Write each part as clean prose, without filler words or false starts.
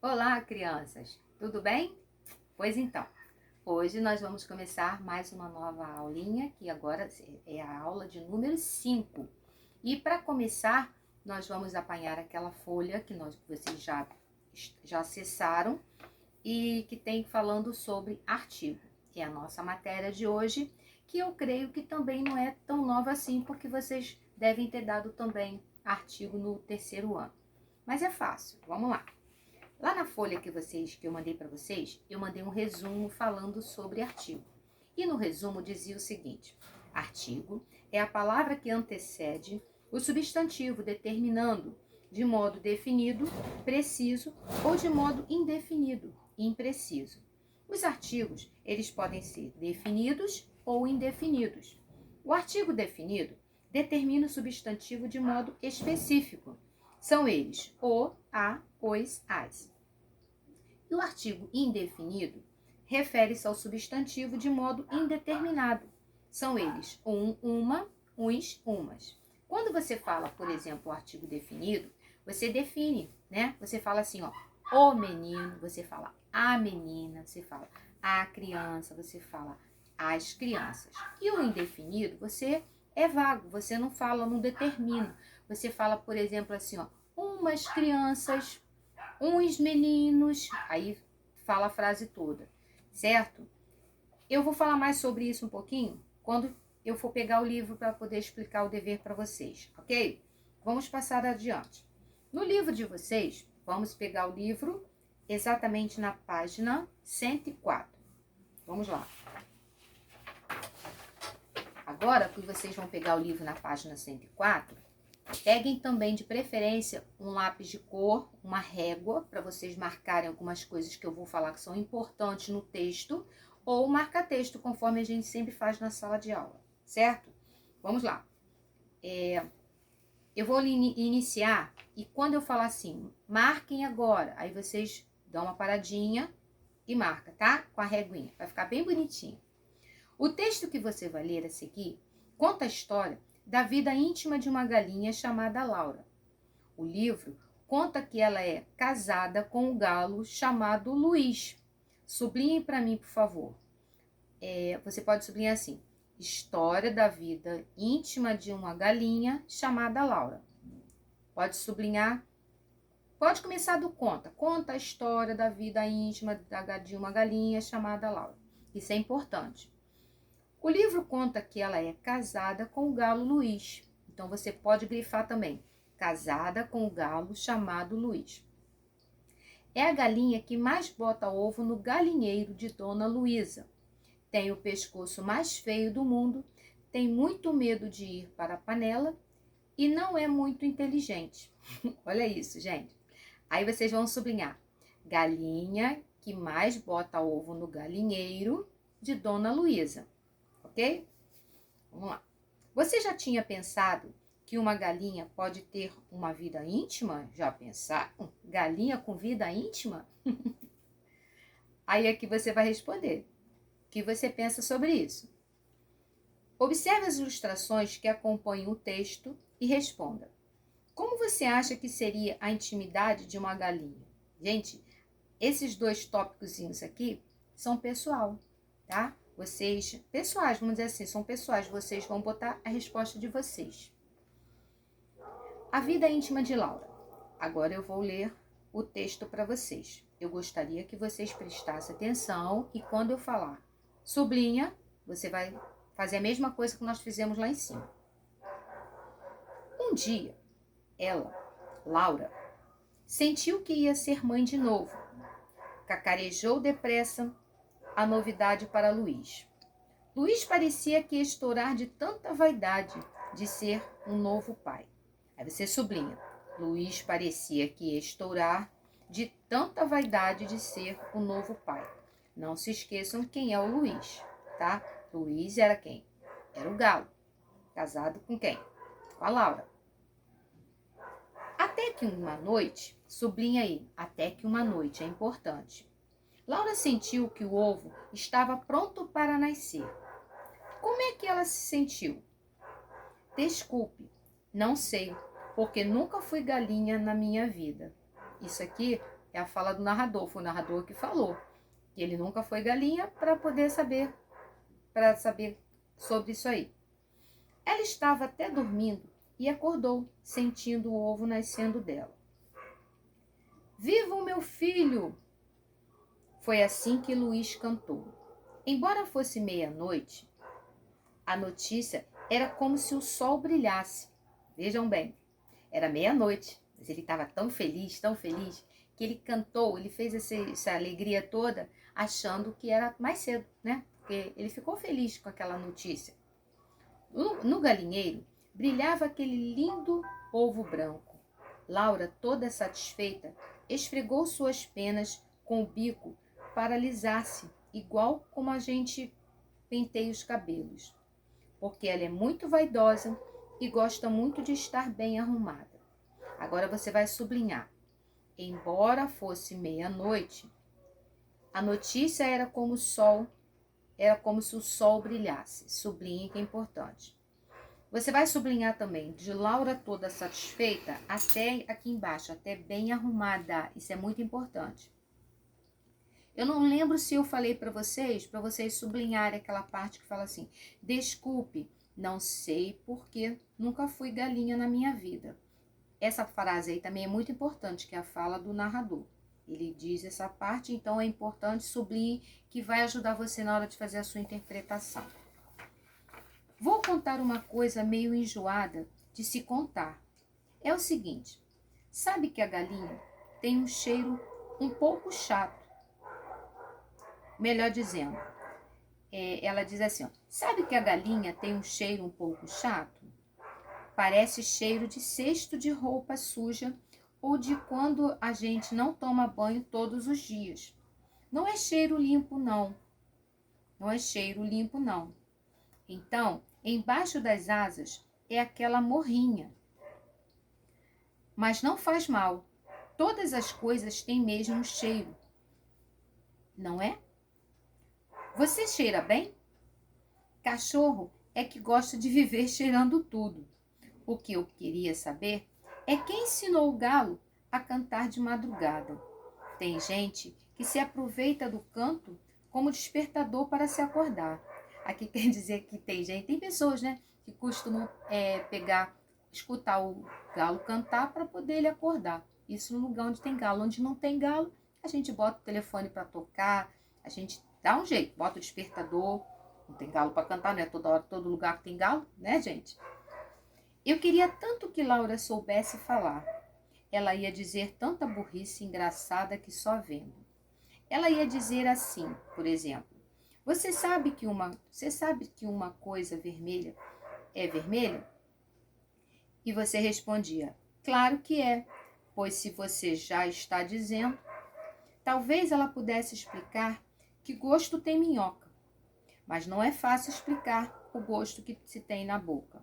Olá, crianças! Tudo bem? Pois então, hoje nós vamos começar mais uma nova aulinha, que agora é a aula de número 5. E para começar, nós vamos apanhar aquela folha que vocês já acessaram e que tem falando sobre artigo, que é a nossa matéria de hoje, que eu creio que também não é tão nova assim, porque vocês devem ter dado também artigo no terceiro ano. Mas é fácil, vamos lá. Lá na folha que eu mandei para vocês, eu mandei um resumo falando sobre artigo. E no resumo dizia o seguinte: artigo é a palavra que antecede o substantivo determinando de modo definido, preciso ou de modo indefinido, impreciso. Os artigos, eles podem ser definidos ou indefinidos. O artigo definido determina o substantivo de modo específico. São eles o, a, os, as. E o artigo indefinido refere-se ao substantivo de modo indeterminado. São eles uma, uns, umas. Quando você fala, por exemplo, o artigo definido, você define, né? Você fala assim, ó, o menino, você fala a menina, você fala a criança, você fala as crianças. E o indefinido, você é vago, você não fala, não determina. Você fala, por exemplo, assim, ó, umas crianças, uns meninos, aí fala a frase toda, certo? Eu vou falar mais sobre isso um pouquinho quando eu for pegar o livro para poder explicar o dever para vocês, ok? Vamos passar adiante. No livro de vocês, vamos pegar o livro exatamente na página 104. Vamos lá. Agora que vocês vão pegar o livro na página 104, peguem também, de preferência, um lápis de cor, uma régua, para vocês marcarem algumas coisas que eu vou falar que são importantes no texto, ou marca-texto, conforme a gente sempre faz na sala de aula, certo? Vamos lá. Eu vou iniciar, e quando eu falar assim, marquem agora, aí vocês dão uma paradinha e marca, tá? Com a réguinha, vai ficar bem bonitinho. O texto que você vai ler a seguir conta a história da vida íntima de uma galinha chamada Laura. O livro conta que ela é casada com um galo chamado Luiz. Sublinhe para mim, por favor. Você pode sublinhar assim: história da vida íntima de uma galinha chamada Laura. Pode sublinhar. Pode começar do conta. Conta a história da vida íntima de uma galinha chamada Laura. Isso é importante. O livro conta que ela é casada com o galo Luiz. Então, você pode grifar também. Casada com o galo chamado Luiz. É a galinha que mais bota ovo no galinheiro de Dona Luísa. Tem o pescoço mais feio do mundo, tem muito medo de ir para a panela e não é muito inteligente. Olha isso, gente. Aí vocês vão sublinhar. Galinha que mais bota ovo no galinheiro de Dona Luísa. Ok? Vamos lá. Você já tinha pensado que uma galinha pode ter uma vida íntima? Já pensaram? Galinha com vida íntima? Aí é que você vai responder. O que você pensa sobre isso? Observe as ilustrações que acompanham o texto e responda. Como você acha que seria a intimidade de uma galinha? Gente, esses dois tópicozinhos aqui são pessoal, tá? Vocês, pessoais, vamos dizer assim, são pessoais. Vocês vão botar a resposta de vocês. A vida íntima de Laura. Agora eu vou ler o texto para vocês. Eu gostaria que vocês prestassem atenção e quando eu falar sublinha, você vai fazer a mesma coisa que nós fizemos lá em cima. Um dia, ela, Laura, sentiu que ia ser mãe de novo. Cacarejou depressa a novidade para Luiz. Luiz parecia que ia estourar de tanta vaidade de ser um novo pai. Aí você sublinha. Luiz parecia que ia estourar de tanta vaidade de ser um novo pai. Não se esqueçam quem é o Luiz, tá? Luiz era quem? Era o galo. Casado com quem? Com a Laura. Até que uma noite, sublinha aí, até que uma noite, é importante. Laura sentiu que o ovo estava pronto para nascer. Como é que ela se sentiu? Desculpe, não sei, porque nunca fui galinha na minha vida. Isso aqui É a fala do narrador, foi o narrador que falou. Que ele nunca foi galinha para saber sobre isso aí. Ela estava até dormindo e acordou, sentindo o ovo nascendo dela. Viva o meu filho! Foi assim que Luís cantou. Embora fosse meia-noite, a notícia era como se o sol brilhasse. Vejam bem, era meia-noite, mas ele estava tão feliz, que ele cantou, ele fez essa alegria toda, achando que era mais cedo, né? Porque ele ficou feliz com aquela notícia. No galinheiro, brilhava aquele lindo ovo branco. Laura, toda satisfeita, esfregou suas penas com o bico para alisar-se, igual como a gente penteia os cabelos, porque ela é muito vaidosa e gosta muito de estar bem arrumada. Agora você vai sublinhar. Embora fosse meia-noite, a notícia era como se o sol brilhasse. Sublinhe que é importante. Você vai sublinhar também, de Laura toda satisfeita, até aqui embaixo, até bem arrumada. Isso é muito importante. Eu não lembro se eu falei para vocês sublinharem aquela parte que fala assim: desculpe, não sei porque nunca fui galinha na minha vida. Essa frase aí também é muito importante, que é a fala do narrador. Ele diz essa parte, então é importante, sublinhe, que vai ajudar você na hora de fazer a sua interpretação. Vou contar uma coisa meio enjoada de se contar. É o seguinte, sabe que a galinha tem um cheiro um pouco chato. Melhor dizendo, ela diz assim, ó, sabe que a galinha tem um cheiro um pouco chato? Parece cheiro de cesto de roupa suja ou de quando a gente não toma banho todos os dias. Não é cheiro limpo, não. Não é cheiro limpo, não. Então, embaixo das asas é aquela morrinha. Mas não faz mal. Todas as coisas têm mesmo cheiro. Não é? Você cheira bem? Cachorro é que gosta de viver cheirando tudo. O que eu queria saber é quem ensinou o galo a cantar de madrugada. Tem gente que se aproveita do canto como despertador para se acordar. Aqui quer dizer que tem pessoas, né, que costumam escutar o galo cantar para poder ele acordar. Isso no lugar onde tem galo. Onde não tem galo, a gente bota o telefone para tocar, a gente dá um jeito, bota o despertador. Não tem galo para cantar, não é toda hora, todo lugar que tem galo, né, gente? Eu queria tanto que Laura soubesse falar. Ela ia dizer tanta burrice engraçada que só vendo. Ela ia dizer assim, por exemplo, você sabe que uma coisa vermelha é vermelha? E você respondia, claro que é, pois se você já está dizendo. Talvez ela pudesse explicar que gosto tem minhoca, mas não é fácil explicar o gosto que se tem na boca.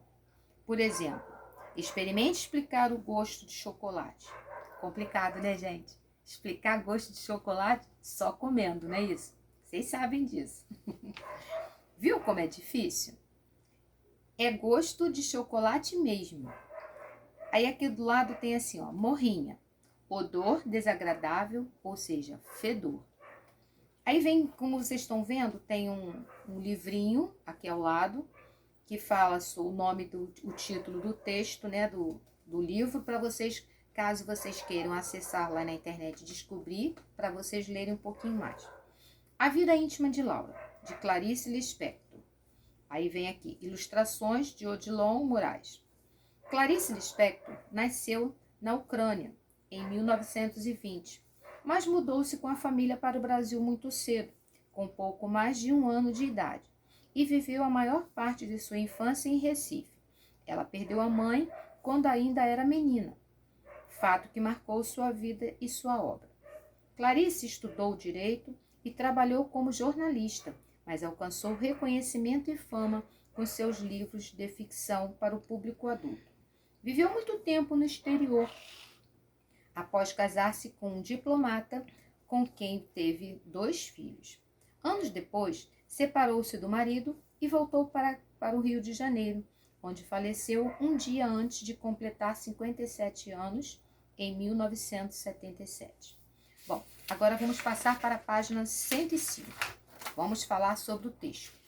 Por exemplo, experimente explicar o gosto de chocolate. Complicado, né, gente? Explicar gosto de chocolate só comendo, não é isso? Vocês sabem disso. Viu como é difícil? É gosto de chocolate mesmo. Aí aqui do lado tem assim, ó, morrinha. Odor desagradável, ou seja, fedor. Aí vem, como vocês estão vendo, tem um livrinho aqui ao lado, que fala o nome o título do texto, né, do livro, para vocês, caso vocês queiram acessar lá na internet e descobrir, para vocês lerem um pouquinho mais. A Vida Íntima de Laura, de Clarice Lispector. Aí vem aqui, ilustrações de Odilon Moraes. Clarice Lispector nasceu na Ucrânia, em 1920, mas mudou-se com a família para o Brasil muito cedo, com pouco mais de 1 ano de idade, e viveu a maior parte de sua infância em Recife. Ela perdeu a mãe quando ainda era menina, fato que marcou sua vida e sua obra. Clarice estudou direito e trabalhou como jornalista, mas alcançou reconhecimento e fama com seus livros de ficção para o público adulto. Viveu muito tempo no exterior, após casar-se com um diplomata com quem teve 2 filhos. Anos depois, separou-se do marido e voltou para o Rio de Janeiro, onde faleceu um dia antes de completar 57 anos, em 1977. Bom, agora vamos passar para a página 105. Vamos falar sobre o texto.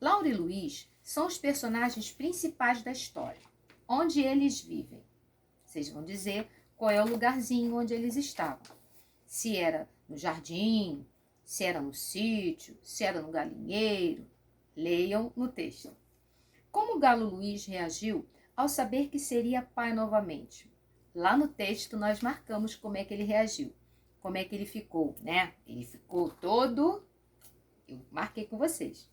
Laura e Luiz são os personagens principais da história. Onde eles vivem? Vocês vão dizer qual é o lugarzinho onde eles estavam. Se era no jardim, se era no sítio, se era no galinheiro. Leiam no texto. Como o galo Luiz reagiu ao saber que seria pai novamente? Lá no texto nós marcamos como é que ele reagiu. Como é que ele ficou, né? Ele ficou todo... Eu marquei com vocês.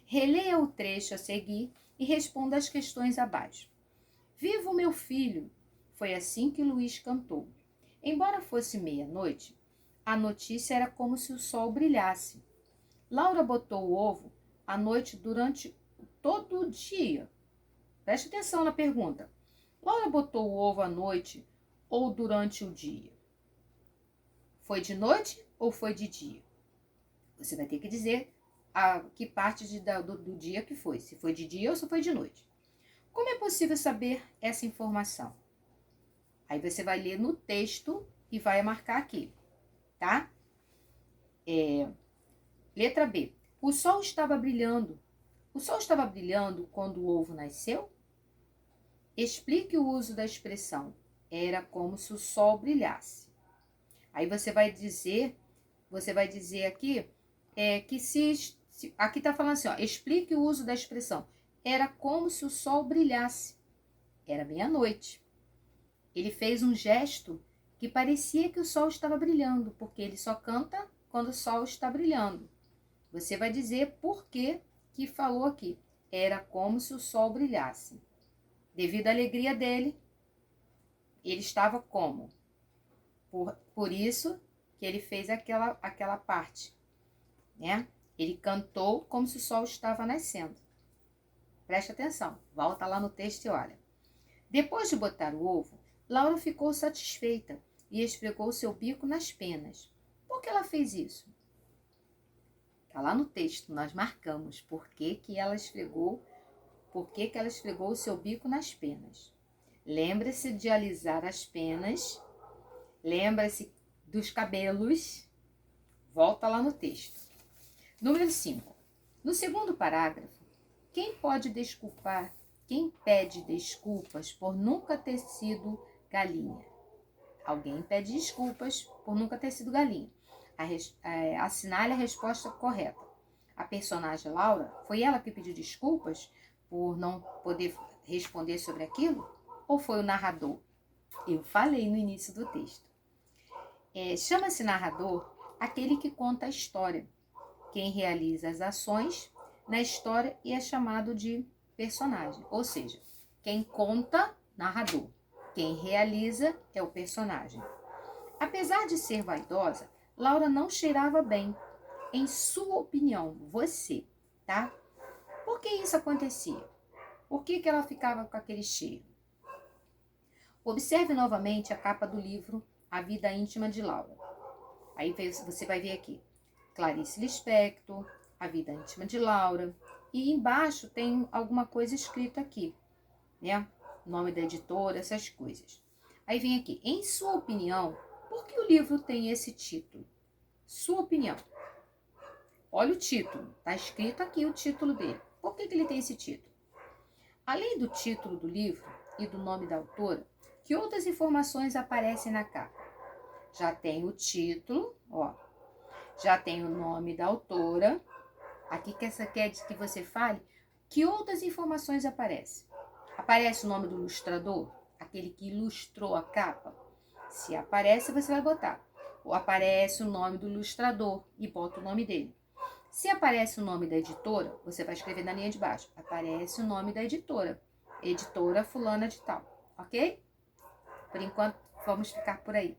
Releia o trecho a seguir e responda as questões abaixo. Viva o meu filho! Foi assim que Luiz cantou. Embora fosse meia-noite, a notícia era como se o sol brilhasse. Laura botou o ovo à noite durante todo o dia. Preste atenção na pergunta. Laura botou o ovo à noite ou durante o dia? Foi de noite ou foi de dia? Você vai ter que dizer a que parte do dia que foi. Se foi de dia ou se foi de noite. Como é possível saber essa informação? Aí você vai ler no texto e vai marcar aqui, tá? Letra B. O sol estava brilhando. O sol estava brilhando quando o ovo nasceu? Explique o uso da expressão. Era como se o sol brilhasse. Aí você vai dizer aqui que aqui está falando assim, ó, explique o uso da expressão. Era como se o sol brilhasse. Era meia-noite. Ele fez um gesto que parecia que o sol estava brilhando, porque ele só canta quando o sol está brilhando. Você vai dizer por que falou aqui. Era como se o sol brilhasse. Devido à alegria dele, ele estava como? Por isso que ele fez aquela parte, né? Ele cantou como se o sol estava nascendo. Preste atenção, volta lá no texto e olha. Depois de botar o ovo, Laura ficou satisfeita e esfregou seu bico nas penas. Por que ela fez isso? Está lá no texto, nós marcamos por que ela esfregou o seu bico nas penas. Lembre-se de alisar as penas, lembre-se dos cabelos. Volta lá no texto. Número 5. No segundo parágrafo, quem pede desculpas por nunca ter sido galinha? Alguém pede desculpas por nunca ter sido galinha. Assinale a resposta correta. A personagem Laura, foi ela que pediu desculpas por não poder responder sobre aquilo? Ou foi o narrador? Eu falei no início do texto. Chama-se narrador aquele que conta a história. Quem realiza as ações na história e é chamado de personagem. Ou seja, quem conta, narrador. Quem realiza é o personagem. Apesar de ser vaidosa, Laura não cheirava bem. Em sua opinião, você, tá? Por que isso acontecia? Por que ela ficava com aquele cheiro? Observe novamente a capa do livro A Vida Íntima de Laura. Aí você vai ver aqui, Clarice Lispector, A Vida Íntima de Laura. E embaixo tem alguma coisa escrita aqui, né? Nome da editora, essas coisas. Aí vem aqui, em sua opinião, por que o livro tem esse título? Sua opinião. Olha o título, tá escrito aqui o título dele. Por que ele tem esse título? Além do título do livro e do nome da autora, que outras informações aparecem na capa? Já tem o título, ó. Já tem o nome da autora. Aqui que essa quer que você fale, que outras informações aparecem? Aparece o nome do ilustrador, aquele que ilustrou a capa? Se aparece, você vai botar. Ou aparece o nome do ilustrador e bota o nome dele. Se aparece o nome da editora, você vai escrever na linha de baixo. Aparece o nome da editora. Editora fulana de tal, ok? Por enquanto, vamos ficar por aí.